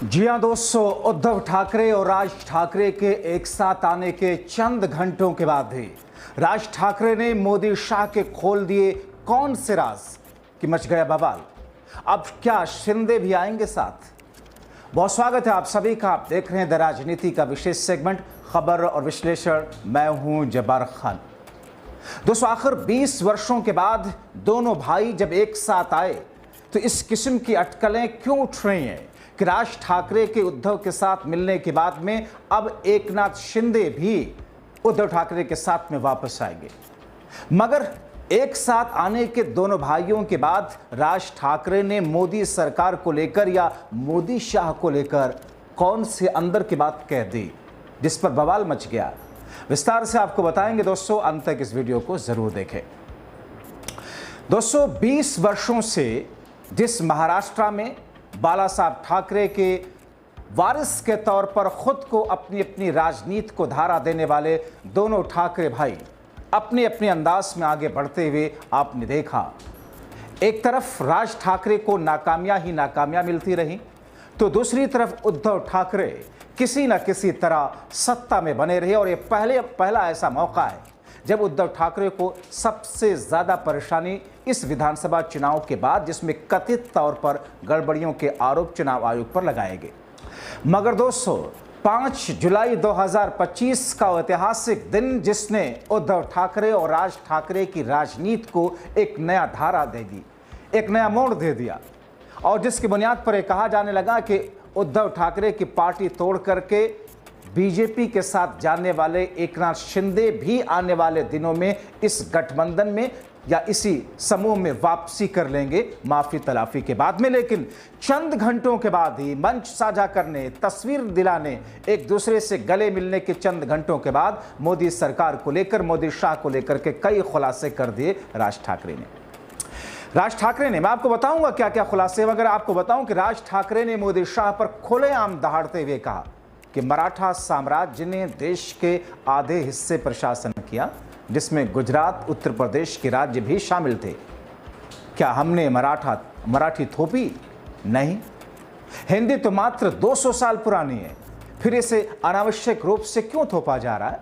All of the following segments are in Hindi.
जी हां दोस्तों, उद्धव ठाकरे और राज ठाकरे के एक साथ आने के चंद घंटों के बाद ही राज ठाकरे ने मोदी शाह के खोल दिए कौन से राज कि मच गया बवाल। अब क्या शिंदे भी आएंगे साथ? बहुत स्वागत है आप सभी का। आप देख रहे हैं द राजनीति का विशेष सेगमेंट खबर और विश्लेषण। मैं हूं जब्बार खान। दोस्तों, आखिर 20 वर्षों के बाद दोनों भाई जब एक साथ आए तो इस किस्म की अटकलें क्यों उठ रही हैं कि राज ठाकरे के उद्धव के साथ मिलने के बाद में अब एकनाथ शिंदे भी उद्धव ठाकरे के साथ में वापस आएंगे। मगर एक साथ आने के दोनों भाइयों के बाद राज ठाकरे ने मोदी सरकार को लेकर या मोदी शाह को लेकर कौन से अंदर की बात कह दी जिस पर बवाल मच गया, विस्तार से आपको बताएंगे दोस्तों। अंत तक इस वीडियो को जरूर देखें। दोस्तों, 20 वर्षों से जिस महाराष्ट्र में बाला साहब ठाकरे के वारिस के तौर पर खुद को अपनी अपनी राजनीति को धारा देने वाले दोनों ठाकरे भाई अपने अपने अंदाज में आगे बढ़ते हुए आपने देखा। एक तरफ राज ठाकरे को नाकामियां मिलती रही तो दूसरी तरफ उद्धव ठाकरे किसी न किसी तरह सत्ता में बने रहे। और ये पहला ऐसा मौका है जब उद्धव ठाकरे को सबसे ज्यादा परेशानी इस विधानसभा चुनाव के बाद, जिसमें कथित तौर पर गड़बड़ियों के आरोप चुनाव आयोग पर लगाए गए। मगर दोस्तों, 5 जुलाई 2025 का ऐतिहासिक दिन जिसने उद्धव ठाकरे और राज ठाकरे की राजनीति को एक नया धारा दे दी, एक नया मोड़ दे दिया, और जिसकी बुनियाद पर यह कहा जाने लगा कि उद्धव ठाकरे की पार्टी तोड़ करके बीजेपी के साथ जाने वाले एकनाथ शिंदे भी आने वाले दिनों में इस गठबंधन में या इसी समूह में वापसी कर लेंगे माफी तलाफी के बाद में। लेकिन चंद घंटों के बाद ही मंच साझा करने, तस्वीर दिलाने, एक दूसरे से गले मिलने के चंद घंटों के बाद मोदी सरकार को लेकर, मोदी शाह को लेकर के कई खुलासे कर दिए राज ठाकरे ने। मैं आपको बताऊंगा क्या क्या खुलासे। मगर आपको बताऊं कि राज ठाकरे ने मोदी शाह पर खुलेआम दहाड़ते हुए कहा कि मराठा साम्राज्य ने देश के आधे हिस्से पर शासन किया, जिसमें गुजरात, उत्तर प्रदेश के राज्य भी शामिल थे। क्या हमने मराठी थोपी? नहीं। हिंदी तो मात्र 200 साल पुरानी है, फिर इसे अनावश्यक रूप से क्यों थोपा जा रहा है?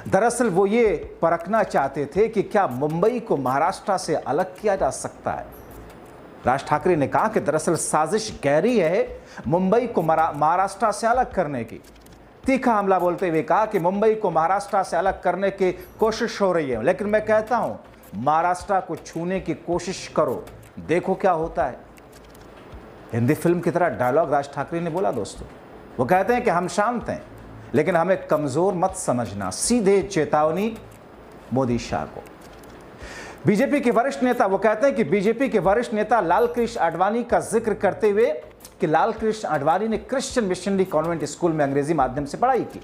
दरअसल वो ये परखना चाहते थे कि क्या मुंबई को महाराष्ट्र से अलग किया जा सकता है। राज ठाकरे ने कहा कि दरअसल साजिश गहरी है मुंबई को महाराष्ट्र से अलग करने की। तीखा हमला बोलते हुए कहा कि मुंबई को महाराष्ट्र से अलग करने की कोशिश हो रही है, लेकिन मैं कहता हूं महाराष्ट्र को छूने की कोशिश करो, देखो क्या होता है। हिंदी फिल्म की तरह डायलॉग राज ठाकरे ने बोला दोस्तों। वो कहते हैं कि हम शांत हैं, लेकिन हमें कमजोर मत समझना, सीधे चेतावनी मोदी शाह को। बीजेपी के वरिष्ठ नेता, वो कहते हैं कि बीजेपी के वरिष्ठ नेता लाल कृष्ण आडवाणी का जिक्र करते हुए कि लाल कृष्ण आडवाणी ने क्रिश्चियन मिशनरी कॉन्वेंट स्कूल में अंग्रेजी माध्यम से पढ़ाई की।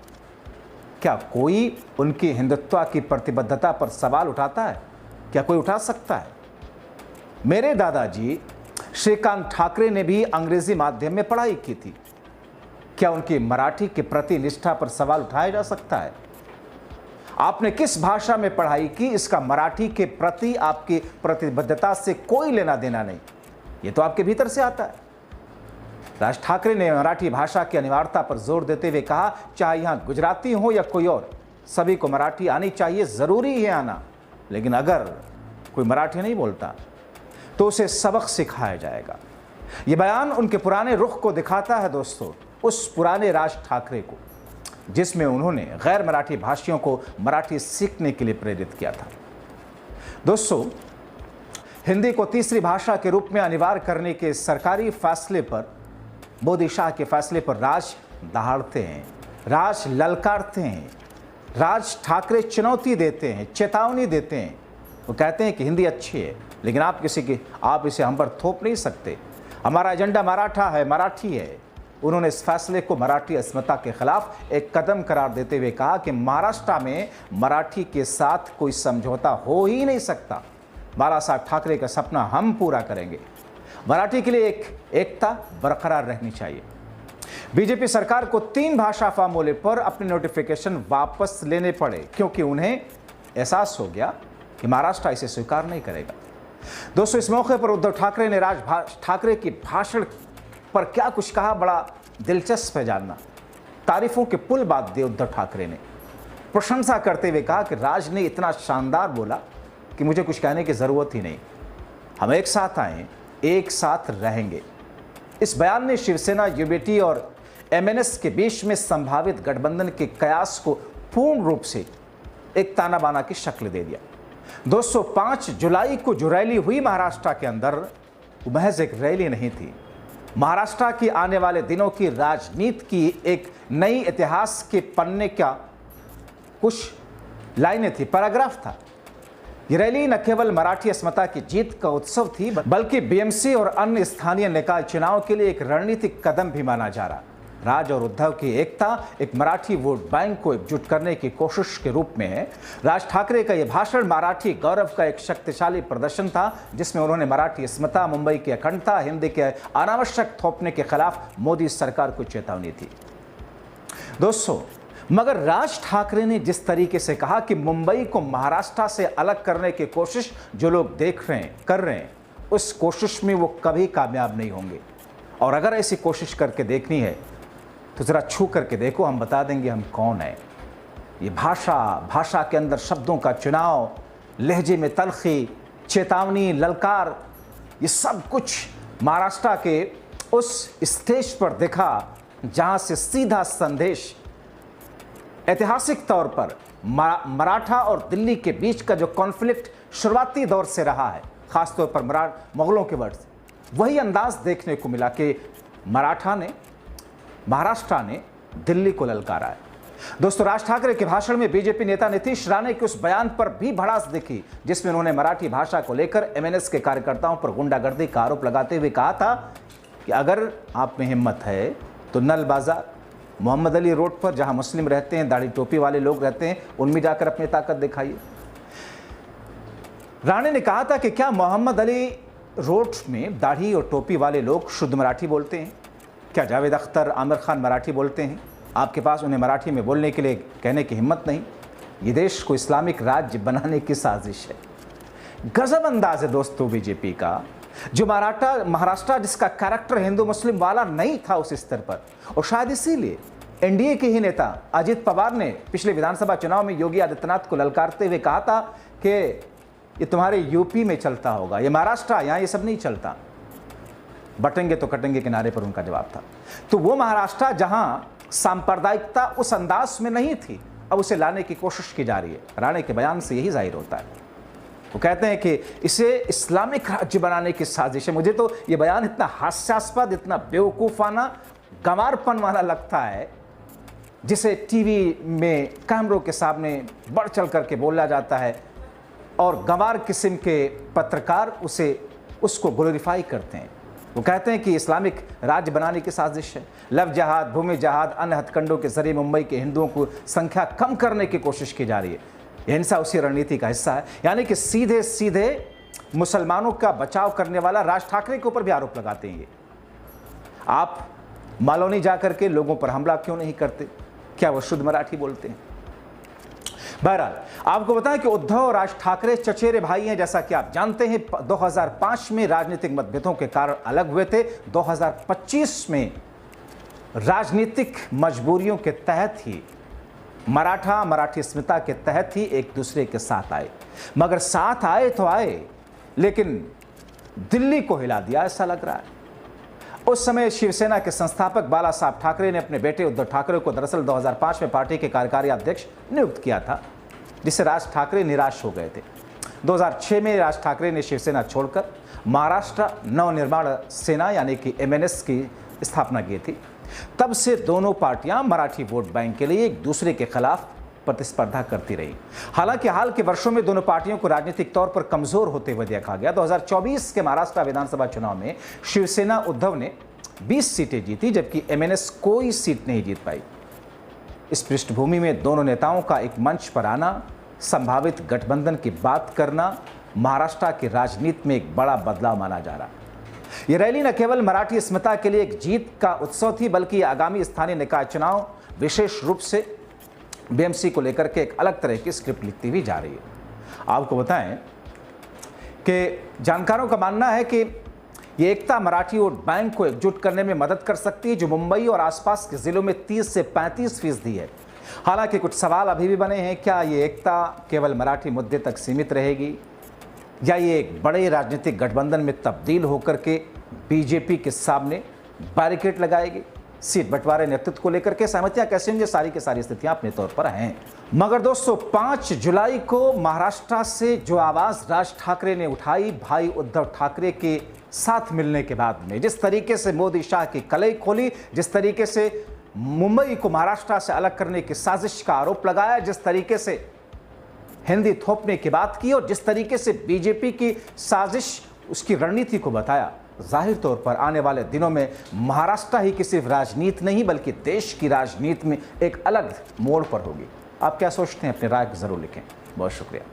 क्या कोई उनकी हिंदुत्व की प्रतिबद्धता पर सवाल उठाता है? क्या कोई उठा सकता है? मेरे दादाजी श्रीकांत ठाकरे ने भी अंग्रेजी माध्यम में पढ़ाई की थी। क्या उनकी मराठी के प्रति निष्ठा पर सवाल उठाया जा सकता है? आपने किस भाषा में पढ़ाई की, इसका मराठी के प्रति आपकी प्रतिबद्धता से कोई लेना देना नहीं, ये तो आपके भीतर से आता है। राज ठाकरे ने मराठी भाषा की अनिवार्यता पर जोर देते हुए कहा, चाहे यहां गुजराती हो या कोई और, सभी को मराठी आनी चाहिए, जरूरी है आना। लेकिन अगर कोई मराठी नहीं बोलता तो उसे सबक सिखाया जाएगा। यह बयान उनके पुराने रुख को दिखाता है दोस्तों, उस पुराने राज ठाकरे को जिसमें उन्होंने गैर मराठी भाषियों को मराठी सीखने के लिए प्रेरित किया था। दोस्तों, हिंदी को तीसरी भाषा के रूप में अनिवार्य करने के सरकारी फैसले पर, मोदी शाह के फैसले पर राज दहाड़ते हैं, राज ललकारते हैं, राज ठाकरे चुनौती देते हैं, चेतावनी देते हैं। वो कहते हैं कि हिंदी अच्छी है, लेकिन आप इसे हम पर थोप नहीं सकते। हमारा एजेंडा मराठा है, मराठी है। उन्होंने इस फैसले को मराठी अस्मिता के खिलाफ एक कदम करार देते हुए कहा कि महाराष्ट्र में मराठी के साथ कोई समझौता हो ही नहीं सकता। बाला साहब ठाकरे का सपना हम पूरा करेंगे। मराठी के लिए एकता बरकरार रहनी चाहिए। बीजेपी सरकार को 3 भाषा फॉर्मूले पर अपने नोटिफिकेशन वापस लेने पड़े, क्योंकि उन्हें एहसास हो गया कि महाराष्ट्र इसे स्वीकार नहीं करेगा। दोस्तों, इस मौके पर उद्धव ठाकरे ने राज ठाकरे की भाषण पर क्या कुछ कहा, बड़ा दिलचस्प है जानना। तारीफों के पुल बांध दिए उद्धव ठाकरे ने, प्रशंसा करते हुए कहा कि राज ने इतना शानदार बोला कि मुझे कुछ कहने की ज़रूरत ही नहीं, हम एक साथ आए, एक साथ रहेंगे। इस बयान ने शिवसेना, यूबीटी और एमएनएस के बीच में संभावित गठबंधन के कयास को पूर्ण रूप से एक ताना बाना की शक्ल दे दिया। दोस्तों, 5 जुलाई को जो रैली हुई महाराष्ट्र के अंदर, वो महज एक रैली नहीं थी, महाराष्ट्र की आने वाले दिनों की राजनीति की एक नई इतिहास के पन्ने का कुछ लाइनें थी, पैराग्राफ था। ये रैली न केवल मराठी अस्मिता की जीत का उत्सव थी, बल्कि बीएमसी और अन्य स्थानीय निकाय चुनाव के लिए एक रणनीतिक कदम भी माना जा रहा। राज और उद्धव की एकता एक मराठी वोट बैंक को एकजुट करने की कोशिश के रूप में है। राज ठाकरे का यह भाषण मराठी गौरव का एक शक्तिशाली प्रदर्शन था, जिसमें उन्होंने मराठी अस्मिता, मुंबई की अखंडता, हिंदी के अनावश्यक थोपने के खिलाफ मोदी सरकार को चेतावनी थी। दोस्तों, मगर राज ठाकरे ने जिस तरीके से कहा कि मुंबई को महाराष्ट्र से अलग करने की कोशिश जो लोग देख रहे हैं, कर रहे हैं, उस कोशिश में वो कभी कामयाब नहीं होंगे। और अगर ऐसी कोशिश करके देखनी है तो ज़रा छू करके देखो, हम बता देंगे हम कौन है। ये भाषा के अंदर शब्दों का चुनाव, लहजे में तलखी, चेतावनी, ललकार, ये सब कुछ महाराष्ट्र के उस स्टेज पर दिखा जहां से सीधा संदेश ऐतिहासिक तौर पर मराठा और दिल्ली के बीच का जो कॉन्फ्लिक्ट शुरुआती दौर से रहा है, खासतौर पर मुगलों के वक्त, वही अंदाज देखने को मिला कि महाराष्ट्र ने दिल्ली को ललकारा है। दोस्तों, राज ठाकरे के भाषण में बीजेपी नेता नीतीश राणे के उस बयान पर भी भड़ास दिखी, जिसमें उन्होंने मराठी भाषा को लेकर एमएनएस के कार्यकर्ताओं पर गुंडागर्दी का आरोप लगाते हुए कहा था कि अगर आप में हिम्मत है तो नल बाजार, मोहम्मद अली रोड पर जहां मुस्लिम रहते हैं, दाढ़ी टोपी वाले लोग रहते हैं, उनमें जाकर अपनी ताकत दिखाइए। राणे ने कहा था कि क्या मोहम्मद अली रोड में दाढ़ी और टोपी वाले लोग शुद्ध मराठी बोलते हैं? क्या जावेद अख्तर, आमिर खान मराठी बोलते हैं? आपके पास उन्हें मराठी में बोलने के लिए कहने की हिम्मत नहीं। ये देश को इस्लामिक राज्य बनाने की साजिश है। गजब अंदाज है दोस्तों बीजेपी का, जो महाराष्ट्र जिसका कैरेक्टर हिंदू मुस्लिम वाला नहीं था उस स्तर पर। और शायद इसीलिए एनडीए के ही नेता अजित पवार ने पिछले विधानसभा चुनाव में योगी आदित्यनाथ को ललकारते हुए कहा था कि ये तुम्हारे यूपी में चलता होगा, ये महाराष्ट्र, यहाँ ये सब नहीं चलता, बटेंगे तो कटेंगे किनारे पर उनका जवाब था। तो वो महाराष्ट्र जहां सांप्रदायिकता उस अंदाज में नहीं थी, अब उसे लाने की कोशिश की जा रही है। राणे के बयान से यही जाहिर होता है। वो कहते हैं कि इसे इस्लामिक राज्य बनाने की साजिश है। मुझे तो ये बयान इतना हास्यास्पद, इतना बेवकूफ़ाना, गंवारपन वाला लगता है, जिसे टीवी में कैमरों के सामने बढ़ चढ़ करके बोला जाता है और गंवार किस्म के पत्रकार उसको ग्लोरीफाई करते हैं। वो कहते हैं कि इस्लामिक राज्य बनाने की साजिश है। लव जहाद, भूमि जहाद, अन्य हथकंडों के जरिए मुंबई के हिंदुओं को संख्या कम करने की कोशिश की जा रही है। यह हिंसा उसी रणनीति का हिस्सा है। यानी कि सीधे सीधे मुसलमानों का बचाव करने वाला राज ठाकरे के ऊपर भी आरोप लगाते हैं। आप मालौनी जाकर के लोगों पर हमला क्यों नहीं करते? क्या वो शुद्ध मराठी बोलते हैं? बहरहाल, आपको बताएं कि उद्धव और राज ठाकरे चचेरे भाई हैं। जैसा कि आप जानते हैं, 2005 में राजनीतिक मतभेदों के कारण अलग हुए थे। 2025 में राजनीतिक मजबूरियों के तहत ही मराठी अस्मिता के तहत ही एक दूसरे के साथ आए। मगर साथ आए तो आए, लेकिन दिल्ली को हिला दिया ऐसा लग रहा है। उस समय शिवसेना के संस्थापक बाला साहब ठाकरे ने अपने बेटे उद्धव ठाकरे को दरअसल 2005 में पार्टी के कार्यकारी अध्यक्ष नियुक्त किया था, जिससे राज ठाकरे निराश हो गए थे। 2006 में राज ठाकरे ने शिवसेना छोड़कर महाराष्ट्र नवनिर्माण सेना यानी कि एमएनएस की स्थापना की थी। तब से दोनों पार्टियां मराठी वोट बैंक के लिए एक दूसरे के खिलाफ प्रतिस्पर्धा करती रही। हालांकि हाल के वर्षों में दोनों पार्टियों को राजनीतिक तौर पर कमजोर होते हुए देखा गया। 2024 के महाराष्ट्र विधानसभा चुनाव में शिवसेना उद्धव ने 20 सीटें जीती, जबकि एमएनएस कोई सीट नहीं जीत पाई। इस पृष्ठभूमि में दोनों नेताओं का एक मंच पर आना, संभावित गठबंधन की बात करना महाराष्ट्र की राजनीति में एक बड़ा बदलाव माना जा रहा है। यह रैली न केवल मराठी अस्मिता के लिए एक जीत का उत्सव थी, बल्कि आगामी स्थानीय निकाय चुनाव विशेष रूप से बीएमसी को लेकर के एक अलग तरह की स्क्रिप्ट लिखती हुई जा रही है। आपको बताएं कि जानकारों का मानना है कि ये एकता मराठी वोट बैंक को एकजुट करने में मदद कर सकती है, जो मुंबई और आसपास के जिलों में 30 से 35% है। हालांकि कुछ सवाल अभी भी बने हैं। क्या ये एकता केवल मराठी मुद्दे तक सीमित रहेगी, या ये एक बड़े राजनीतिक गठबंधन में तब्दील होकर के बीजेपी के सामने बैरिकेड लगाएगी? सीट बंटवारे नेतृत्व को लेकर के सहमतियां कैसे होंगी, सारी की सारी स्थितियां अपने तौर पर हैं। मगर दोस्तों, 5 जुलाई को महाराष्ट्र से जो आवाज राज ठाकरे ने उठाई भाई उद्धव ठाकरे के साथ मिलने के बाद में, जिस तरीके से मोदी शाह की कलई खोली, जिस तरीके से मुंबई को महाराष्ट्र से अलग करने की साजिश का आरोप लगाया, जिस तरीके से हिंदी थोपने की बात की और जिस तरीके से बीजेपी की साजिश उसकी रणनीति को बताया, जाहिर तौर पर आने वाले दिनों में महाराष्ट्र ही की सिर्फ राजनीति नहीं बल्कि देश की राजनीति में एक अलग मोड़ पर होगी। आप क्या सोचते हैं? अपनी राय जरूर लिखें। बहुत शुक्रिया।